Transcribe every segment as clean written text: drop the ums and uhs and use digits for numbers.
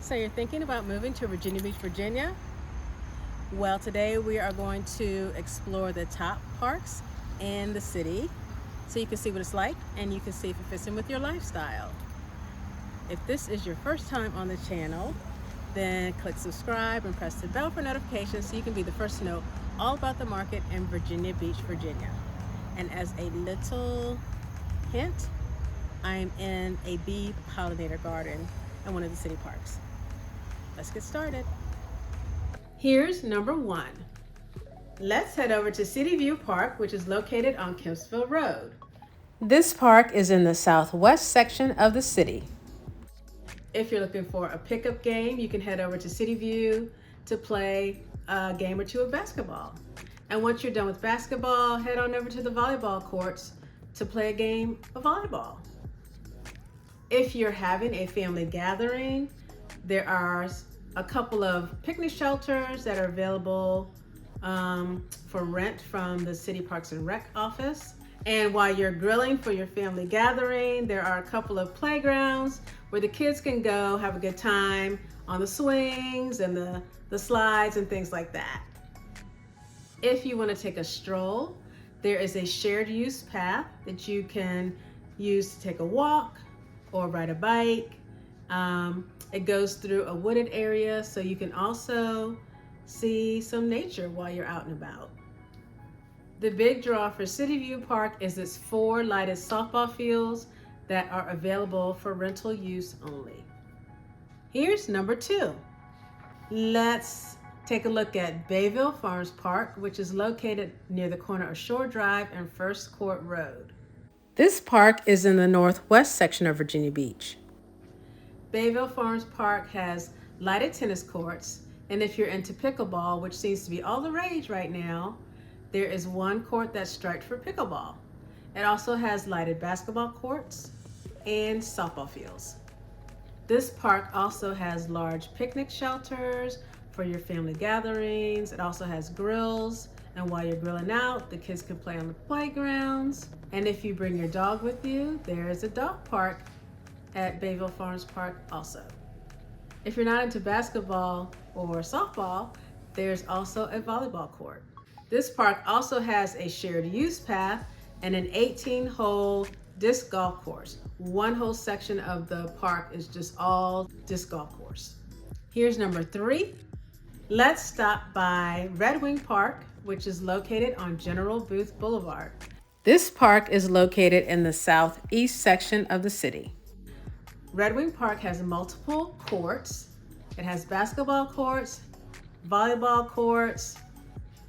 So you're thinking about moving to Virginia Beach, Virginia? Well, today we are going to explore the top parks in the city so you can see what it's like and you can see if it fits in with your lifestyle. If this is your first time on the channel, then click subscribe and press the bell for notifications so you can be the first to know all about the market in Virginia Beach, Virginia. And as a little hint, I'm in a bee pollinator garden in one of the city parks. Let's get started. Here's number one. Let's head over to City View Park, which is located on Kempsville Road. This park is in the southwest section of the city. If you're looking for a pickup game, you can head over to City View to play a game or two of basketball. And once you're done with basketball, head on over to the volleyball courts to play a game of volleyball. If you're having a family gathering, there are a couple of picnic shelters that are available for rent from the City Parks and Rec office. And while you're grilling for your family gathering, there are a couple of playgrounds where the kids can go have a good time on the swings and the slides and things like that. If you want to take a stroll, there is a shared use path that you can use to take a walk or ride a bike. It goes through a wooded area, so you can also see some nature while you're out and about. The big draw for City View Park is its 4 lighted softball fields that are available for rental use only. Here's number 2. Let's take a look at Bayville Farms Park, which is located near the corner of Shore Drive and First Court Road. This park is in the northwest section of Virginia Beach. Bayville Farms Park has lighted tennis courts, and if you're into pickleball, which seems to be all the rage right now, there is one court that's striped for pickleball. It also has lighted basketball courts and softball fields. This park also has large picnic shelters for your family gatherings. It also has grills, and while you're grilling out, the kids can play on the playgrounds. And if you bring your dog with you, there is a dog park at Bayville Farms Park also. If you're not into basketball or softball, there's also a volleyball court. This park also has a shared use path and an 18-hole disc golf course. One whole section of the park is just all disc golf course. Here's number 3. Let's stop by Red Wing Park, which is located on General Booth Boulevard. This park is located in the southeast section of the city. Red Wing Park has multiple courts. It has basketball courts, volleyball courts,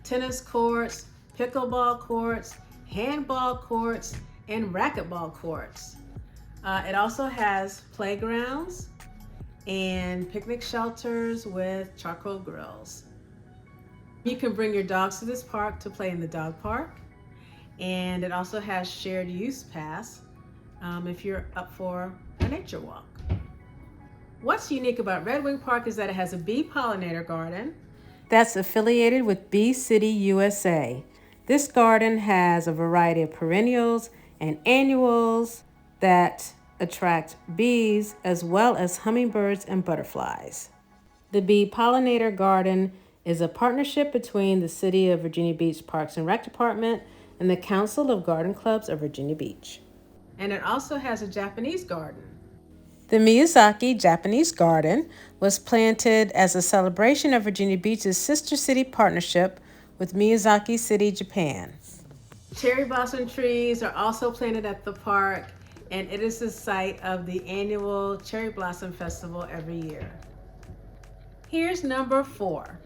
tennis courts, pickleball courts, handball courts, and racquetball courts. It also has playgrounds and picnic shelters with charcoal grills. You can bring your dogs to this park to play in the dog park, and it also has shared use paths if you're up for a nature walk. What's unique about Red Wing Park is that it has a bee pollinator garden that's affiliated with Bee City USA. This garden has a variety of perennials and annuals that attract bees as well as hummingbirds and butterflies. The Bee Pollinator Garden is a partnership between the City of Virginia Beach Parks and Rec Department and the Council of Garden Clubs of Virginia Beach. And it also has a Japanese garden. The Miyazaki Japanese Garden was planted as a celebration of Virginia Beach's sister city partnership with Miyazaki City, Japan. Cherry blossom trees are also planted at the park, and it is the site of the annual Cherry Blossom Festival every year. Here's number 4.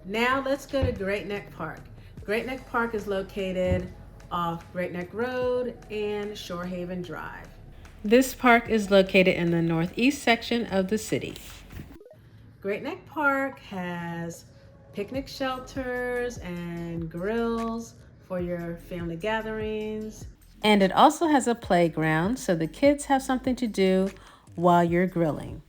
Now let's go to Great Neck Park. Great Neck Park is located off Great Neck Road and Shorehaven Drive. This park is located in the northeast section of the city. Great Neck Park has picnic shelters and grills for your family gatherings. And it also has a playground so the kids have something to do while you're grilling.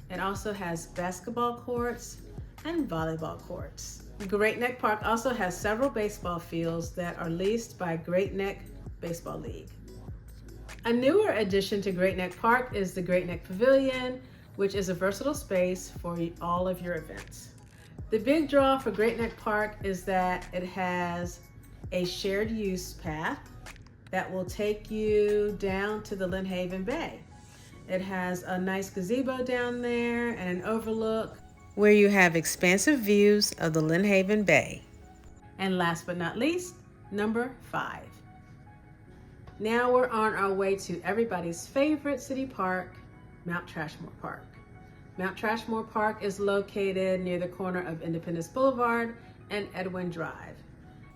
It also has basketball courts and volleyball courts. Great Neck Park also has several baseball fields that are leased by Great Neck Baseball League. A newer addition to Great Neck Park is the Great Neck Pavilion, which is a versatile space for all of your events. The big draw for Great Neck Park is that it has a shared use path that will take you down to the Lynnhaven Bay. It has a nice gazebo down there and an overlook where you have expansive views of the Lynnhaven Bay. And last but not least, number 5. Now we're on our way to everybody's favorite city park, Mount Trashmore Park. Mount Trashmore Park is located near the corner of Independence Boulevard and Edwin Drive.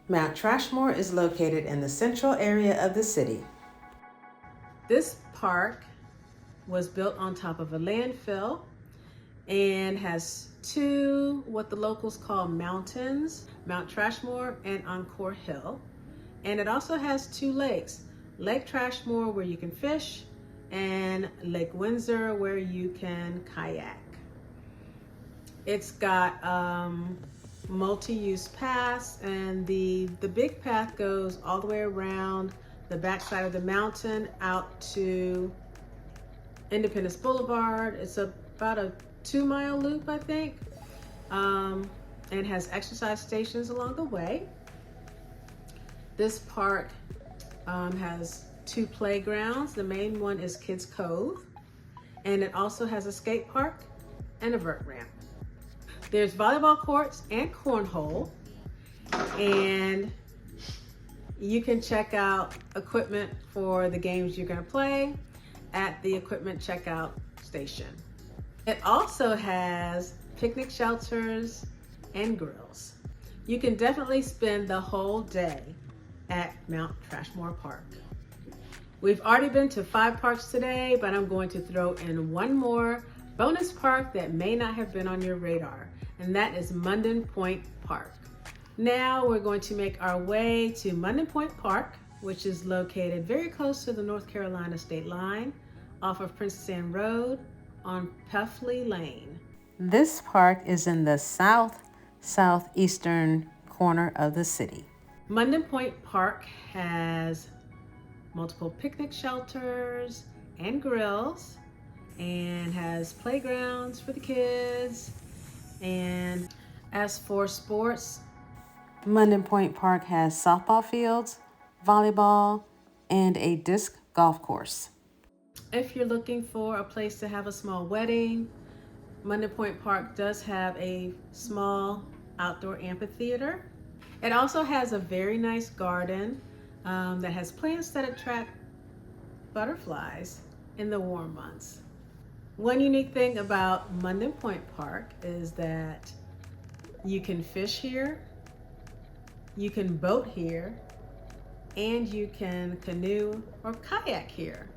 Mount Trashmore is located in the central area of the city. This park was built on top of a landfill and has 2 what the locals call mountains, Mount Trashmore and Encore Hill. And it also has 2 lakes, Lake Trashmore where you can fish and Lake Windsor where you can kayak. It's got multi-use paths, and the big path goes all the way around the backside of the mountain out to Independence Boulevard. It's about a 2-mile loop, I think, and has exercise stations along the way. This park has 2 playgrounds. The main one is Kids Cove, and it also has a skate park and a vert ramp. There's volleyball courts and cornhole, and you can check out equipment for the games you're going to play at the equipment checkout station. It also has picnic shelters and grills. You can definitely spend the whole day at Mount Trashmore Park. We've already been to 5 parks today, but I'm going to throw in one more bonus park that may not have been on your radar, and that is Munden Point Park. Now we're going to make our way to Munden Point Park, which is located very close to the North Carolina state line off of Princess Anne Road on Puffley Lane. This park is in the southeastern corner of the city. Munden Point Park has multiple picnic shelters and grills, and has playgrounds for the kids. And as for sports, Munden Point Park has softball fields, volleyball, and a disc golf course. If you're looking for a place to have a small wedding, Munden Point Park does have a small outdoor amphitheater. It also has a very nice garden that has plants that attract butterflies in the warm months. One unique thing about Munden Point Park is that you can fish here, you can boat here, and you can canoe or kayak here.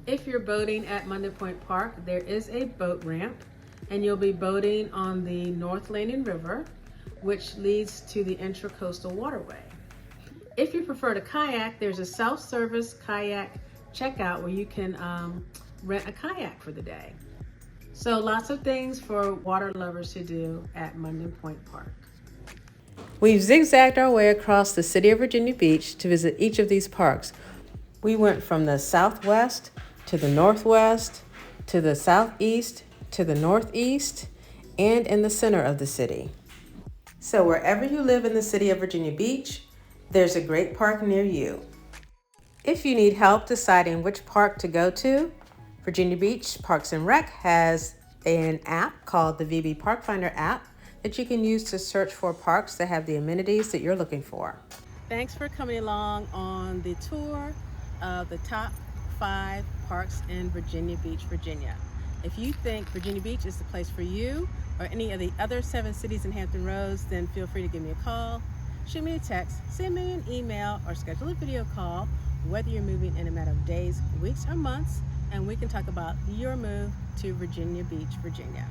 If you're boating at Munden Point Park, there is a boat ramp, and you'll be boating on the North Landing River, which leads to the Intracoastal Waterway. If you prefer to kayak, there's a self-service kayak checkout where you can rent a kayak for the day. So lots of things for water lovers to do at Munden Point Park. We've zigzagged our way across the city of Virginia Beach to visit each of these parks. We went from the southwest to the northwest, to the southeast, to the northeast, and in the center of the city. So wherever you live in the city of Virginia Beach, there's a great park near you. If you need help deciding which park to go to, Virginia Beach Parks and Rec has an app called the VB Park Finder app that you can use to search for parks that have the amenities that you're looking for. Thanks for coming along on the tour of the top 5 parks in Virginia Beach, Virginia. If you think Virginia Beach is the place for you or any of the other 7 cities in Hampton Roads, then feel free to give me a call, shoot me a text, send me an email, or schedule a video call, whether you're moving in a matter of days, weeks, or months, and we can talk about your move to Virginia Beach, Virginia.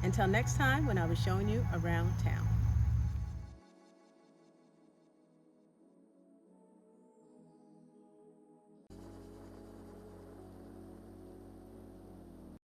Until next time, when I'll be showing you around town.